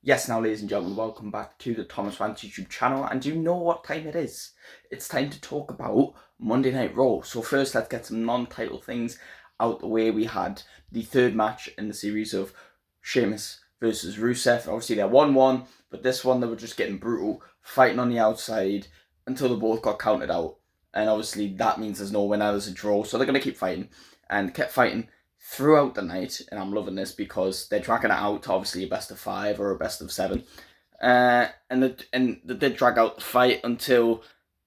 Yes, now ladies and gentlemen, welcome back to the Thomas Rants YouTube channel, and you know what time it is. It's time to talk about Monday Night Raw. So first, let's get some non-title things out the way. We had the third match in the series of Sheamus versus Rusev. Obviously, they're 1-1, but this one they were just getting brutal, fighting on the outside until they both got counted out. And obviously, that means there's no winner, there's a draw, so they're going to keep fighting, and kept fighting throughout the night, and I'm loving this because they're dragging it out to obviously a best of 5 or a best of 7, and they did drag out the fight until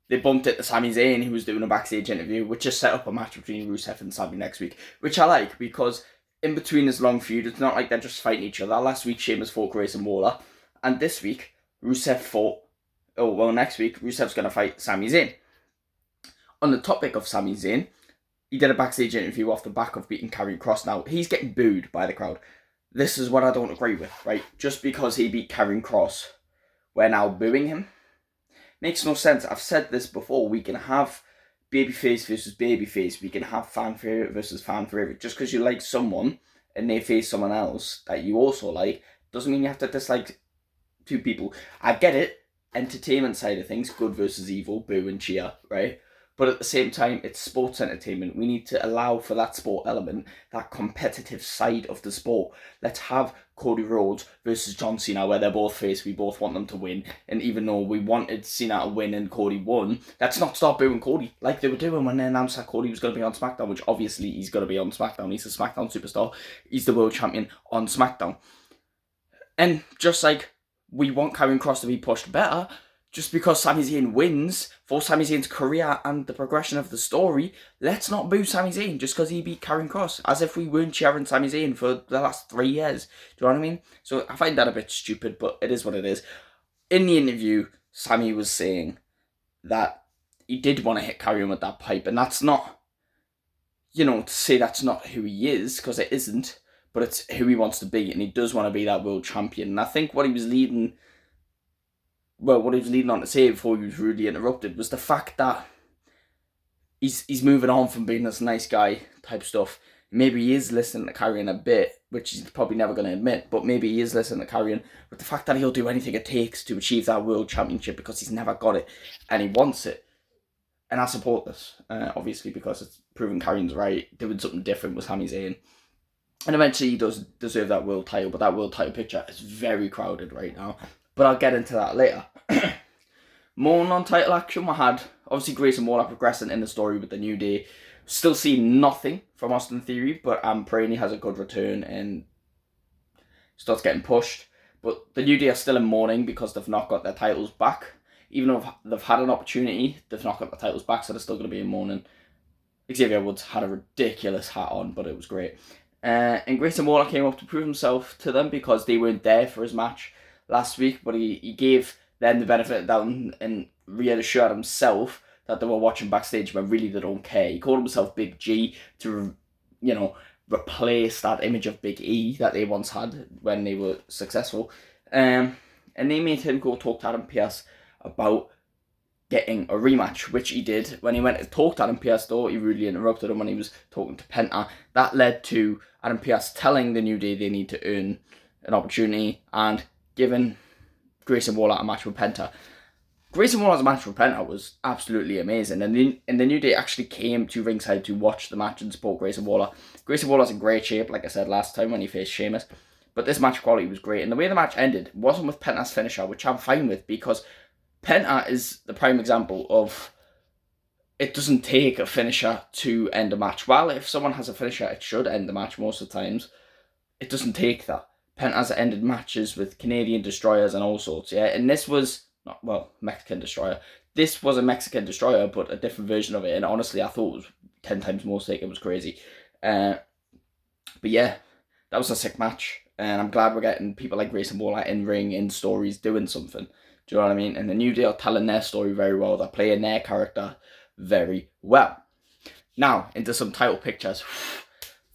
they bumped it to Sami Zayn, who was doing a backstage interview, which just set up a match between Rusev and Sami next week, which I like because in between this long feud, it's not like they're just fighting each other. Last week, Sheamus fought Grayson Waller, and this week, Rusev fought. Oh well, next week Rusev's gonna fight Sami Zayn. On the topic of Sami Zayn, he did a backstage interview off the back of beating Karrion Kross. Now, he's getting booed by the crowd. This is what I don't agree with, right? Just because he beat Karrion Kross, we're now booing him. Makes no sense. I've said this before. We can have babyface versus babyface. We can have fan favorite versus fan favorite. Just because you like someone and they face someone else that you also like, doesn't mean you have to dislike two people. I get it. Entertainment side of things, good versus evil, boo and cheer, right? But at the same time, it's sports entertainment. We need to allow for that sport element, that competitive side of the sport. Let's have Cody Rhodes versus John Cena, where they're both face. We both want them to win. And even though we wanted Cena to win and Cody won, let's not start booing Cody like they were doing when they announced that Cody was going to be on SmackDown, which obviously he's going to be on SmackDown. He's a SmackDown superstar. He's the world champion on SmackDown. And just like we want Karrion Kross to be pushed better, just because Sami Zayn wins for Sami Zayn's career and the progression of the story, let's not boo Sami Zayn just because he beat Karrion Kross, as if we weren't cheering Sami Zayn for the last 3 years. Do you know what I mean? So I find that a bit stupid, but it is what it is. In the interview, Sami was saying that he did want to hit Karrion with that pipe, and that's not, to say that's not who he is, because it isn't, but it's who he wants to be, and he does want to be that world champion. And I think what he was leading on to say before he was rudely interrupted was the fact that he's moving on from being this nice guy type stuff. Maybe he is listening to Karrion a bit, which he's probably never going to admit, but maybe he is listening to Karrion. But the fact that he'll do anything it takes to achieve that world championship because he's never got it and he wants it. And I support this, obviously, because it's proving Karrion's right, doing something different with Sami Zayn. And eventually he does deserve that world title, but that world title picture is very crowded right now. But I'll get into that later. More non-title action we had. Obviously, Grayson Waller progressing in the story with the New Day. Still seeing nothing from Austin Theory, but I'm praying he has a good return and starts getting pushed. But the New Day are still in mourning because they've not got their titles back. Even though they've had an opportunity, they've not got their titles back, so they're still going to be in mourning. Xavier Woods had a ridiculous hat on, but it was great. And Grayson Waller came up to prove himself to them because they weren't there for his match last week, but he gave them the benefit of the doubt and reassured himself that they were watching backstage when really they don't care. He called himself Big G to, replace that image of Big E that they once had when they were successful. And they made him go talk to Adam Pearce about getting a rematch, which he did. When he went to talk to Adam Pearce, though, he rudely interrupted him when he was talking to Penta. That led to Adam Pearce telling the New Day they need to earn an opportunity and giving Grayson Waller a match with Penta. Grayson Waller's match with Penta was absolutely amazing, and the New Day actually came to ringside to watch the match and support Grayson Waller. Grayson Waller's in great shape, like I said last time when he faced Sheamus, but this match quality was great, and the way the match ended wasn't with Penta's finisher, which I'm fine with, because Penta is the prime example of it doesn't take a finisher to end a match. While if someone has a finisher, it should end the match most of the times. It doesn't take that. Penta's ended matches with Canadian destroyers and all sorts, yeah? And this was, Mexican destroyer. This was a Mexican destroyer, but a different version of it. And honestly, I thought it was 10 times more sick. It was crazy. But yeah, that was a sick match. And I'm glad we're getting people like Grayson Waller in ring, in stories, doing something. Do you know what I mean? And the New Day are telling their story very well. They're playing their character very well. Now, into some title pictures.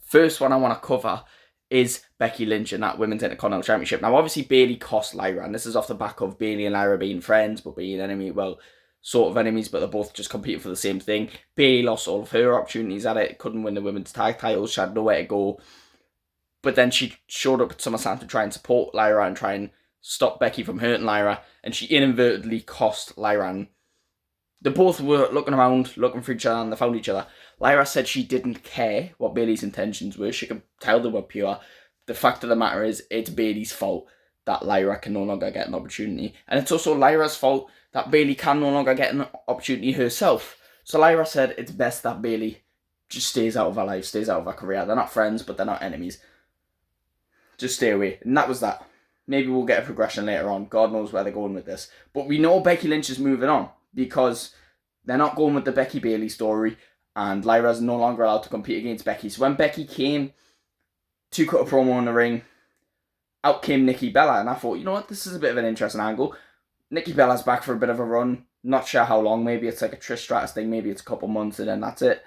First one I want to cover is Becky Lynch and that Women's Intercontinental Championship. Now, obviously, Bayley cost Lyra, and this is off the back of Bayley and Lyra being friends, but being sort of enemies, but they're both just competing for the same thing. Bayley lost all of her opportunities at it, couldn't win the women's tag titles, she had nowhere to go. But then she showed up at SummerSlam to try and support Lyra and try and stop Becky from hurting Lyra, and she inadvertently cost Lyra. And they both were looking around, looking for each other, and they found each other. Lyra said she didn't care what Bayley's intentions were. She could tell they were pure. The fact of the matter is, it's Bayley's fault that Lyra can no longer get an opportunity. And it's also Lyra's fault that Bayley can no longer get an opportunity herself. So Lyra said it's best that Bayley just stays out of her life, stays out of her career. They're not friends, but they're not enemies. Just stay away. And that was that. Maybe we'll get a progression later on. God knows where they're going with this. But we know Becky Lynch is moving on, because they're not going with the Becky Bayley story, and Lyra's no longer allowed to compete against Becky. So when Becky came to cut a promo in the ring, out came Nikki Bella, and I thought, you know what, this is a bit of an interesting angle. Nikki Bella's back for a bit of a run. Not sure how long. Maybe it's like a Trish Stratus thing. Maybe it's a couple months and then that's it.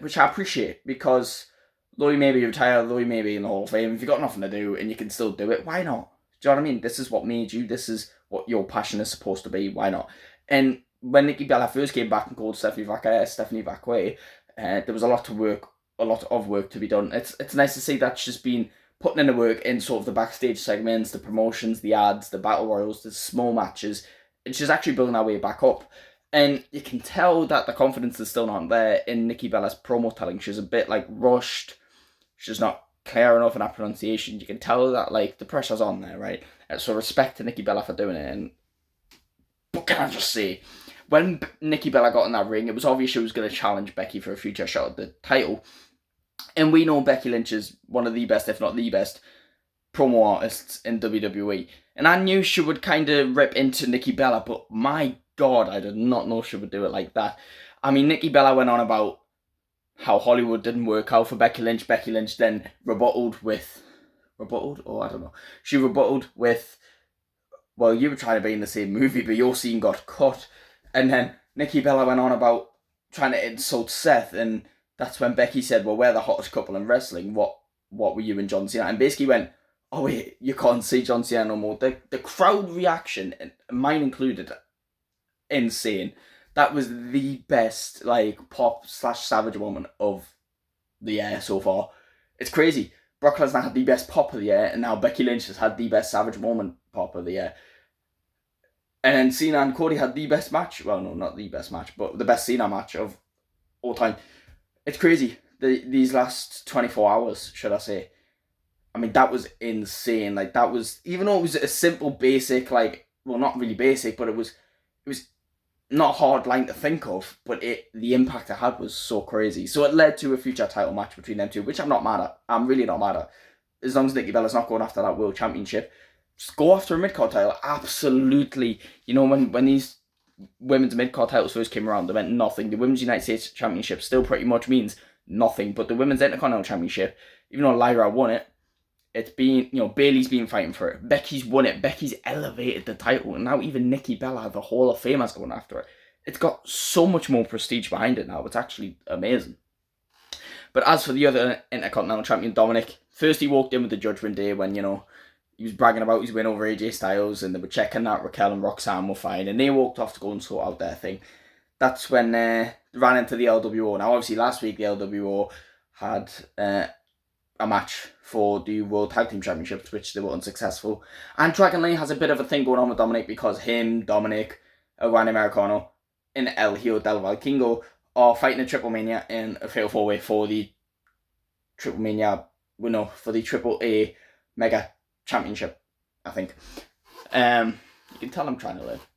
Which I appreciate, because though he may be retired, though he may be in the Hall of Fame, if you've got nothing to do and you can still do it, why not? Do you know what I mean? This is what made you. This is what your passion is supposed to be. Why not? And when Nikki Bella first came back and called Stephanie Vacquet, there was a lot of work to be done. It's nice to see that she's been putting in the work in sort of the backstage segments, the promotions, the ads, the battle royals, the small matches, and she's actually building her way back up. And you can tell that the confidence is still not there in Nikki Bella's promo telling. She's a bit like rushed. She's not clear enough in her pronunciation. You can tell that like the pressure's on there, right? So respect to Nikki Bella for doing it. And what can I just say? When Nikki Bella got in that ring, it was obvious she was going to challenge Becky for a future shot at the title. And we know Becky Lynch is one of the best, if not the best, promo artists in WWE. And I knew she would kind of rip into Nikki Bella, but my God, I did not know she would do it like that. I mean, Nikki Bella went on about how Hollywood didn't work out for Becky Lynch. Becky Lynch then rebutted? Oh, I don't know. She rebutted with, well, you were trying to be in the same movie, but your scene got cut. And then Nikki Bella went on about trying to insult Seth, and that's when Becky said, well, we're the hottest couple in wrestling. What were you and John Cena? And basically went, oh wait, you can't see John Cena no more. The crowd reaction, and mine included, insane. That was the best like pop/savage moment of the year so far. It's crazy. Brock Lesnar had the best pop of the year, and now Becky Lynch has had the best savage moment pop of the year. And then Cena and Cody had the best match. Well, no, not the best match, but the best Cena match of all time. It's crazy. These last 24 hours, should I say. I mean, that was insane. Like, that was, even though it was a simple, basic, like, well, not really basic, but it was not a hard line to think of, but the impact it had was so crazy. So it led to a future title match between them two, which I'm not mad at. I'm really not mad at. As long as Nikki Bella's not going after that World Championship, just go after a mid-card title. Absolutely. You know, when these women's mid-card titles first came around, they meant nothing. The Women's United States Championship still pretty much means nothing, but the Women's Intercontinental Championship, even though Lyra won it, it's been, you know, Bayley's been fighting for it. Becky's won it. Becky's elevated the title, and now even Nikki Bella, the Hall of Famers, going after it. It's got so much more prestige behind it now. It's actually amazing. But as for the other Intercontinental Champion, Dominic, first he walked in with the Judgment Day when, you know, he was bragging about his win over AJ Styles, and they were checking that Raquel and Roxanne were fine, and they walked off to go and sort out their thing. That's when they ran into the LWO. Now, obviously, last week the LWO had a match for the World Tag Team Championships, which they were unsuccessful. And Dragon Lee has a bit of a thing going on with Dominic, because him, Dominic, Juan Americano, and El Hijo del Vikingo are fighting a Triple Mania in a fatal 4-way for the Triple Mania, well, no, for the Triple A Mega Championship, I think. You can tell I'm trying to live.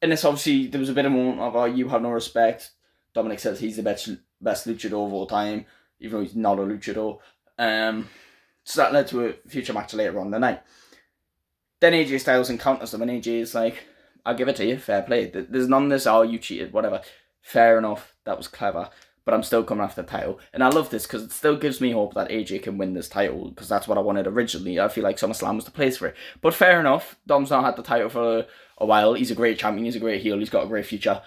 And it's obviously, there was a bit of a moment of, you have no respect. Dominic says he's the best luchador of all time, even though he's not a luchador. So that led to a future match later on the night. Then AJ Styles encounters them, and AJ is like, I'll give it to you, fair play. There's none of this, oh, you cheated, whatever. Fair enough, that was clever. But I'm still coming after the title. And I love this, because it still gives me hope that AJ can win this title, because that's what I wanted originally. I feel like SummerSlam was the place for it. But fair enough, Dom's not had the title for a while. He's a great champion, he's a great heel, he's got a great future.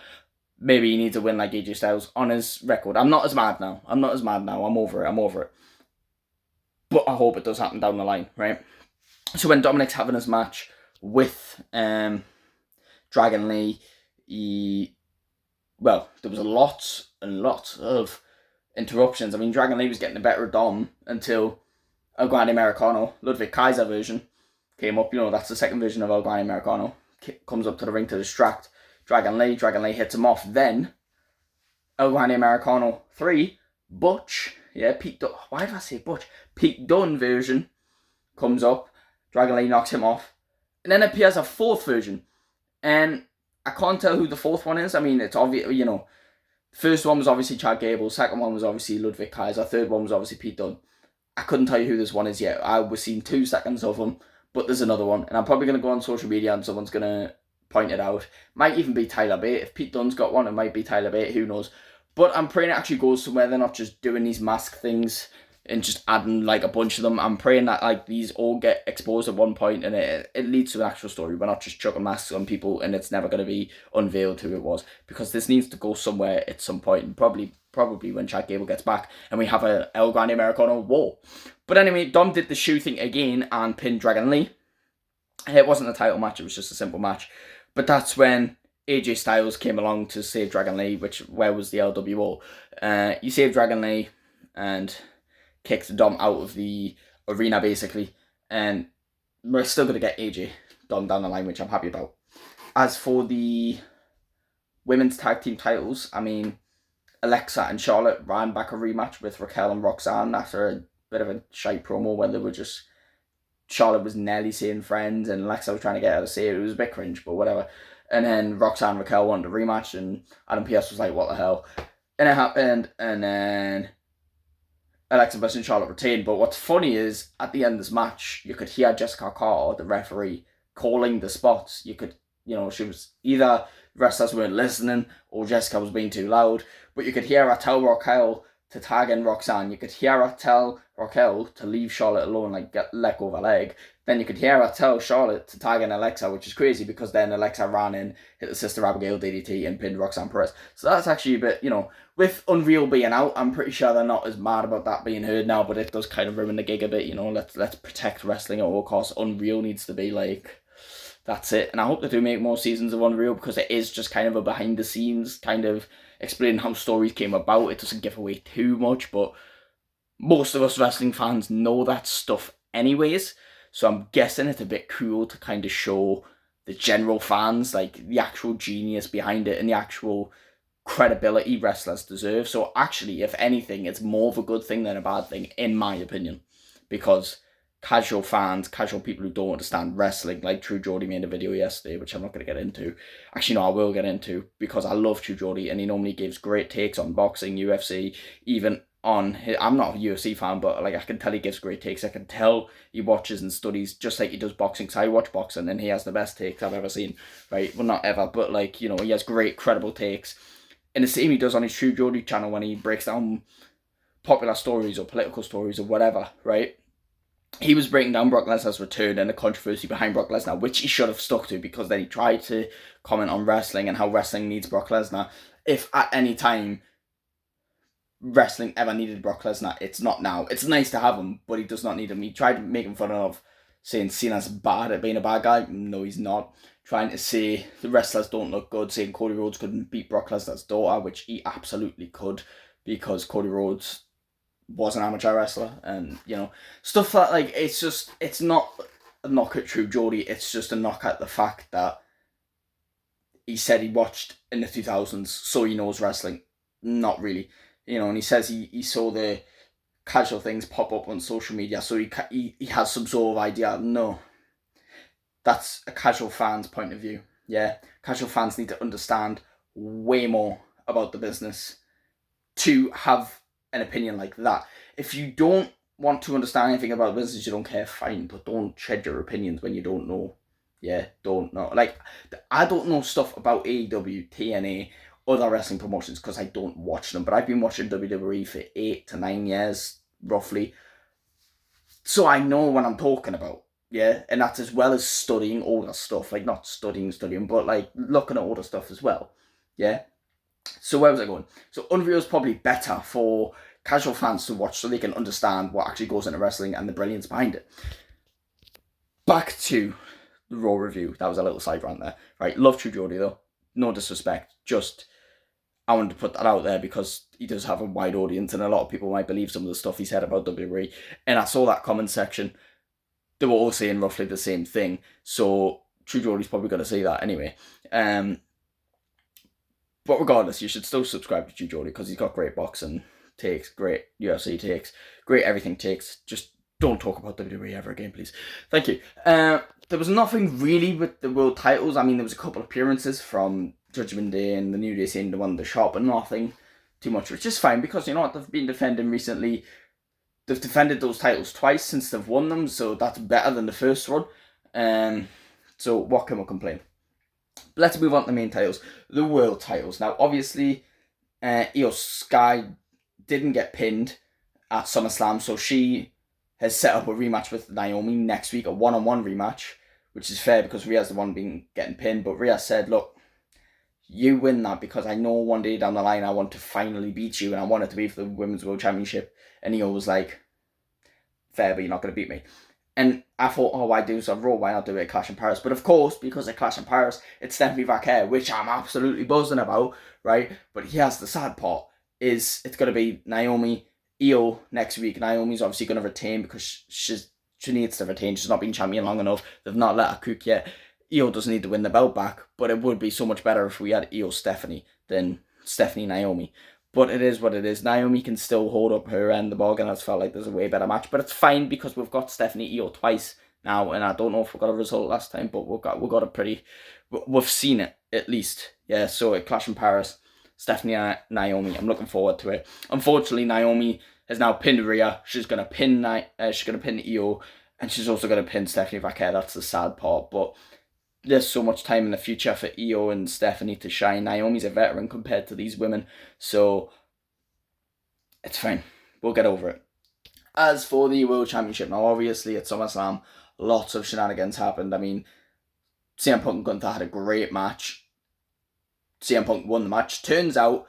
Maybe he needs a win like AJ Styles on his record. I'm not as mad now. I'm over it. But I hope it does happen down the line, right? So when Dominic's having his match with Dragon Lee, there was lots and lots of interruptions. I mean, Dragon Lee was getting the better of Dom until a Grande Americano, Ludwig Kaiser version, came up. You know, that's the second version of El Gran Americano. Comes up to the ring to distract Dragon Lee. Dragon Lee hits him off. Then El Gran Americano 3, Butch. Yeah, Pete Dunne. Why did I say Butch? Pete Dunne version comes up. Dragon Lee knocks him off. And then appears a fourth version. And I can't tell who the fourth one is. I mean, it's obvious, you know. First one was obviously Chad Gable. Second one was obviously Ludwig Kaiser. Third one was obviously Pete Dunne. I couldn't tell you who this one is yet. I was seeing 2 seconds of them, but there's another one. And I'm probably going to go on social media and someone's going to point it out. Might even be Tyler Bate. If Pete Dunne's got one, it might be Tyler Bate. Who knows? But I'm praying it actually goes somewhere. They're not just doing these mask things and just adding like a bunch of them. I'm praying that like these all get exposed at one point and it leads to an actual story. We're not just chucking masks on people and it's never going to be unveiled who it was, because this needs to go somewhere at some point, and probably when Chad Gable gets back and we have a El Grande Americano war. But anyway, Dom did the shoe thing again and pinned Dragon Lee. It wasn't a title match, it was just a simple match. But that's when AJ Styles came along to save Dragon Lee, where was the LWO? You save Dragon Lee and kicked Dom out of the arena, basically. And we're still going to get AJ Dom down the line, which I'm happy about. As for the women's tag team titles, I mean, Alexa and Charlotte ran back a rematch with Raquel and Roxanne after a bit of a shite promo where they were just... Charlotte was nearly saying friends and Alexa was trying to get her to say it. It was a bit cringe, but whatever. And then Roxanne and Raquel wanted a rematch and Adam Pearce was like, what the hell? And it happened, and then Alexa Bliss and Charlotte retained. But what's funny is, at the end of this match, you could hear Jessica Carter, the referee, calling the spots. You could, you know, she was either wrestlers weren't listening or Jessica was being too loud. But you could hear her tell Raquel to tag in Roxanne. You could hear her tell Raquel to leave Charlotte alone, like let go of her leg. Then you could hear her tell Charlotte to tag in Alexa, which is crazy because then Alexa ran in, hit the Sister Abigail DDT and pinned Roxanne Perez. So that's actually a bit, you know, with Unreal being out, I'm pretty sure they're not as mad about that being heard now, but it does kind of ruin the gig a bit, you know. Let's protect wrestling at all costs. Unreal needs to be like, that's it. And I hope they do make more seasons of Unreal, because it is just kind of a behind the scenes kind of explaining how stories came about. It doesn't give away too much, but most of us wrestling fans know that stuff anyways. So I'm guessing it's a bit cool to kind of show the general fans like the actual genius behind it and the actual credibility wrestlers deserve. So actually, if anything, it's more of a good thing than a bad thing, in my opinion, because casual fans, casual people who don't understand wrestling, like True Geordie made a video yesterday, which I'm not going to get into. Actually, no, I will get into, because I love True Geordie and he normally gives great takes on boxing, UFC, even on... I'm not a UFC fan, but like I can tell he gives great takes. I can tell he watches and studies just like he does boxing, because I watch boxing and he has the best takes I've ever seen, right? Well, not ever, but like, you know, he has great, credible takes. And the same he does on his True Geordie channel when he breaks down popular stories or political stories or whatever, right? He was breaking down Brock Lesnar's return and the controversy behind Brock Lesnar, which he should have stuck to, because then he tried to comment on wrestling and how wrestling needs Brock Lesnar. If at any time wrestling ever needed Brock Lesnar, it's not now. It's nice to have him, but he does not need him. He tried making fun of saying Cena's bad at being a bad guy. No, he's not. Trying to say the wrestlers don't look good, saying Cody Rhodes couldn't beat Brock Lesnar's daughter, which he absolutely could, because Cody Rhodes was an amateur wrestler, and you know, stuff that like, it's not a knock at True Geordie, it's just a knock at the fact that he said he watched in the 2000s, so he knows wrestling. Not really, you know. And he says he saw the casual things pop up on social media, so he has some sort of idea. No, that's a casual fan's point of view. Yeah, casual fans need to understand way more about the business to have an opinion like that. If you don't want to understand anything about business, you don't care, fine, but don't shed your opinions when you don't know. Yeah, don't know. Like, I don't know stuff about AEW, TNA, other wrestling promotions, because I don't watch them, but I've been watching WWE for 8 to 9 years, roughly. So I know what I'm talking about, yeah? And that's as well as studying older stuff. Like, not studying, but like looking at older stuff as well, yeah? So where was I going? So Unreal's probably better for casual fans to watch so they can understand what actually goes into wrestling and the brilliance behind it. Back to the Raw review. That was a little side rant there. Right, love True Geordie though. No disrespect. Just, I wanted to put that out there because he does have a wide audience and a lot of people might believe some of the stuff he said about WWE. And I saw that comment section. they were all saying roughly the same thing. So True Geordie's probably going to say that anyway. But regardless, you should still subscribe to True Geordie because he's got great boxing takes, great UFC takes, great everything takes. Just don't talk about WWE ever again, please. Thank you. There was nothing really with the world titles. I mean, there was a couple of appearances from Judgment Day and the New Day saying they won the shot, but nothing too much, which is fine because, you know what, they've been defending recently. They've defended those titles twice since they've won them, so that's better than the first one. So what can we complain? But let's move on to the main titles, the world titles. Now, obviously, Io Sky didn't get pinned at SummerSlam, so she has set up a rematch with Naomi next week, a one-on-one rematch, which is fair because Rhea's the one getting pinned. But Rhea said, look, you win that because I know one day down the line I want to finally beat you and I want it to be for the Women's World Championship. And Io was like, fair, but you're not going to beat me. And I thought, oh, why do so Raw? Why not do it at Clash in Paris? But of course, because at Clash in Paris, it's Stephanie Vaquer, which I'm absolutely buzzing about, right? But here's the sad part, is it's going to be Naomi, Io next week. Naomi's obviously going to retain because she needs to retain. She's not been champion long enough. They've not let her cook yet. Io doesn't need to win the belt back, but it would be so much better if we had Io Stephanie than Stephanie Naomi. But it is what it is. Naomi can still hold up her end of the bargain. I felt like there's a way better match. But it's fine because we've got Stephanie Io twice now. And I don't know if we got a result last time, but we've got a pretty... We've seen it, at least. Yeah, so at Clash in Paris, Stephanie and Naomi. I'm looking forward to it. Unfortunately, Naomi has now pinned Rhea. She's going to pin Io. And she's also going to pin Stephanie Vaquer. That's the sad part. But there's so much time in the future for Io and Stephanie to shine. Naomi's a veteran compared to these women, so it's fine. We'll get over it. As for the World Championship, now obviously at SummerSlam, lots of shenanigans happened. I mean, CM Punk and Gunther had a great match. CM Punk won the match. Turns out,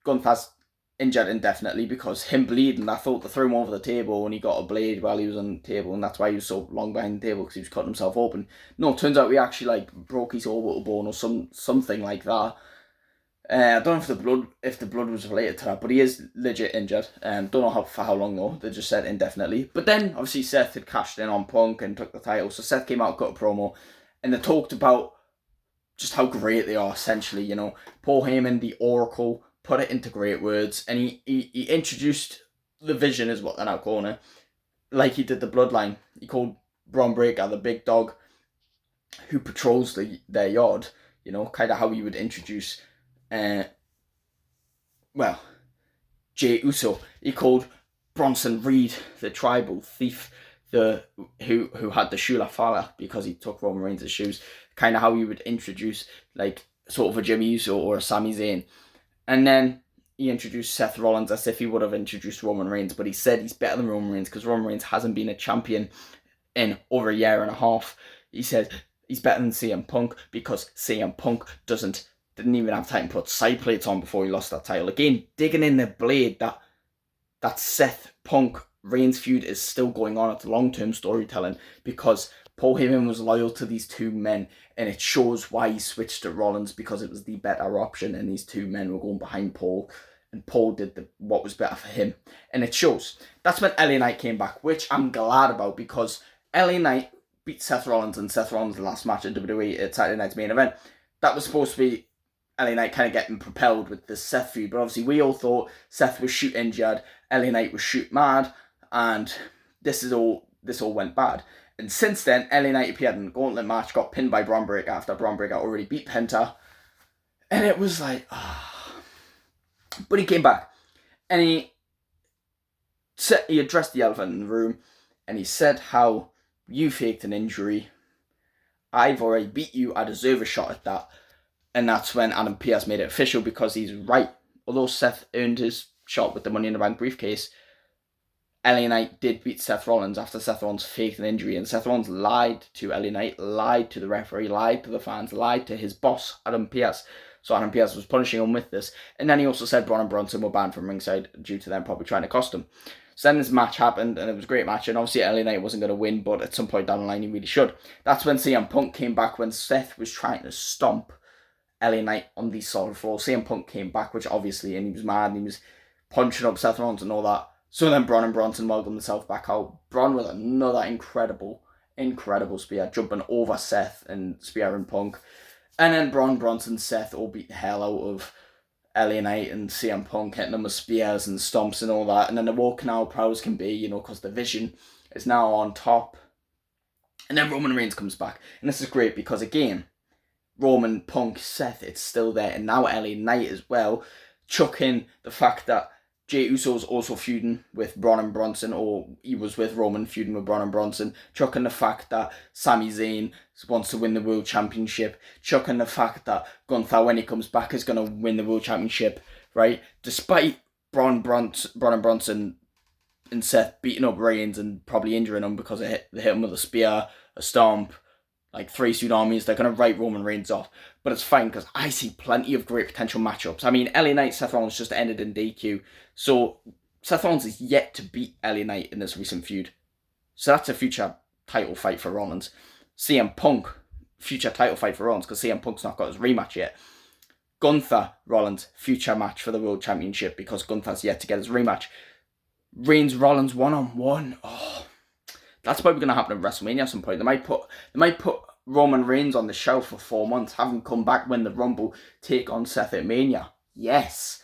Gunther's injured indefinitely because him bleeding, I thought they threw him over the table and he got a blade while he was on the table, and that's why he was so long behind the table, because he was cutting himself open. No, it turns out he actually broke his orbital bone or something like that. I don't know if the blood was related to that, but he is legit injured. Don't know for how long though. They just said indefinitely. But then obviously Seth had cashed in on Punk and took the title, so Seth came out, cut a promo, and they talked about just how great they are. Essentially, you know, Paul Heyman, the Oracle, put it into great words, and he introduced the Vision, is what they're now calling it, like he did the Bloodline. He called Braun Breaker the big dog who patrols their yard, you know, kind of how you would introduce, Jey Uso. He called Bronson Reed the tribal thief, who had the Shula Fala because he took Roman Reigns' shoes, kind of how you would introduce, like, sort of a Jimmy Uso or a Sami Zayn. And then he introduced Seth Rollins as if he would have introduced Roman Reigns, but he said he's better than Roman Reigns because Roman Reigns hasn't been a champion in over a year and a half. He said he's better than CM Punk because CM Punk didn't even have time to put side plates on before he lost that title. Again, digging in the blade that Seth Punk Reigns feud is still going on. It's long-term storytelling because Paul Heyman was loyal to these two men, and it shows why he switched to Rollins, because it was the better option, and these two men were going behind Paul, and Paul did what was better for him, and it shows. That's when LA Knight came back, which I'm glad about, because LA Knight beat Seth Rollins in Seth Rollins' last match in WWE at Saturday Night's Main Event. That was supposed to be LA Knight kind of getting propelled with the Seth feud, but obviously we all thought Seth was shoot injured, LA Knight was shoot mad, and this all went bad. And since then, LA Knight appeared in the gauntlet match, got pinned by Braun Breaker after Braun Breaker already beat Penta. And it was like, But he came back. And he addressed the elephant in the room. And he said how you faked an injury. I've already beat you. I deserve a shot at that. And that's when Adam Pearce made it official, because he's right. Although Seth earned his shot with the Money in the Bank briefcase, LA Knight did beat Seth Rollins after Seth Rollins faked an injury, and Seth Rollins lied to LA Knight, lied to the referee, lied to the fans, lied to his boss, Adam Pearce. So Adam Pearce was punishing him with this. And then he also said Braun and Bronson were banned from ringside due to them probably trying to cost him. So then this match happened, and it was a great match, and obviously LA Knight wasn't going to win, but at some point down the line he really should. That's when CM Punk came back, when Seth was trying to stomp LA Knight on the solid floor. CM Punk came back, which obviously, and he was mad, and he was punching up Seth Rollins and all that. So then Braun and Bronson welcomed themselves back out. Braun with another incredible spear, jumping over Seth and spearing Punk. And then Braun, Bronson, Seth all beat the hell out of LA Knight and CM Punk, hitting them with spears and stomps and all that. And then the walking out proud as can be, because the Vision is now on top. And then Roman Reigns comes back. And this is great because, again, Roman, Punk, Seth, it's still there. And now LA Knight as well. Chuck in the fact that Jey Uso's also feuding with Braun and Bronson, or he was with Roman feuding with Braun and Bronson. Chucking the fact that Sami Zayn wants to win the World Championship. Chucking the fact that Gunther, when he comes back, is going to win the World Championship, right? Despite Braun and Bronson and Seth beating up Reigns and probably injuring him because they hit him with a spear, a stomp, like 3 suit armies, they're going to write Roman Reigns off. But it's fine because I see plenty of great potential matchups. I mean, LA Knight, Seth Rollins just ended in DQ. So Seth Rollins is yet to beat LA Knight in this recent feud. So that's a future title fight for Rollins. CM Punk, future title fight for Rollins because CM Punk's not got his rematch yet. Gunther, Rollins, future match for the World Championship because Gunther's yet to get his rematch. Reigns, Rollins, one-on-one. Oh, that's probably going to happen at WrestleMania at some point. They might put Roman Reigns on the shelf for 4 months, have him come back, win the Rumble, take on Seth at Mania. Yes.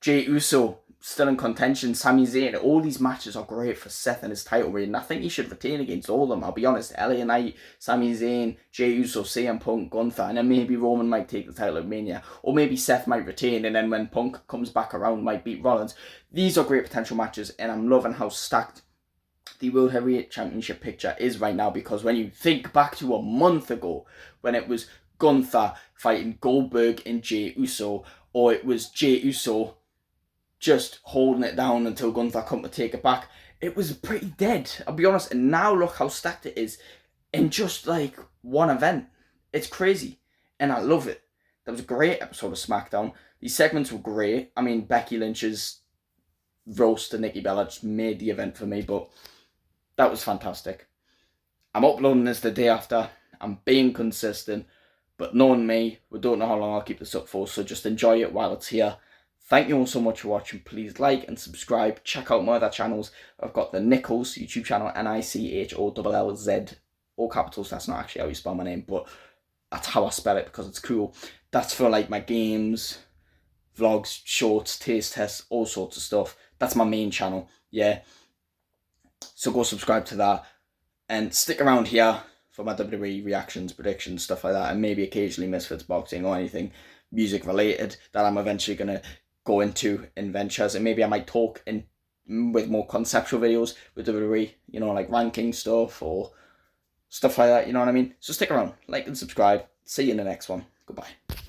Jey Uso, still in contention. Sami Zayn, all these matches are great for Seth and his title reign. I think he should retain against all of them. I'll be honest. LA Knight, Sami Zayn, Jey Uso, CM Punk, Gunther, and then maybe Roman might take the title at Mania. Or maybe Seth might retain, and then when Punk comes back around, might beat Rollins. These are great potential matches, and I'm loving how stacked the World Heavyweight Championship picture is right now, because when you think back to a month ago when it was Gunther fighting Goldberg and Jey Uso, or it was Jey Uso just holding it down until Gunther come to take it back, it was pretty dead, I'll be honest. And now look how stacked it is in just like one event. It's crazy and I love it. That was a great episode of SmackDown. These segments were great. I mean, Becky Lynch's roast to Nikki Bella just made the event for me, but that was fantastic. I'm uploading this the day after. I'm being consistent, but knowing me, we don't know how long I'll keep this up for, so just enjoy it while it's here. Thank you all so much for watching. Please like and subscribe. Check out my other channels. I've got the NICHOLLZ YouTube channel, NICHOLLZ, all capitals. That's not actually how you spell my name, but that's how I spell it because it's cool. That's for like my games, vlogs, shorts, taste tests, all sorts of stuff. That's my main channel, yeah. So go subscribe to that and stick around here for my WWE reactions, predictions, stuff like that, and maybe occasionally Misfits boxing or anything music related that I'm eventually going to go into in ventures. And maybe I might talk with more conceptual videos with WWE, like ranking stuff or stuff like that, you know what I mean? So stick around, like and subscribe. See you in the next one. Goodbye.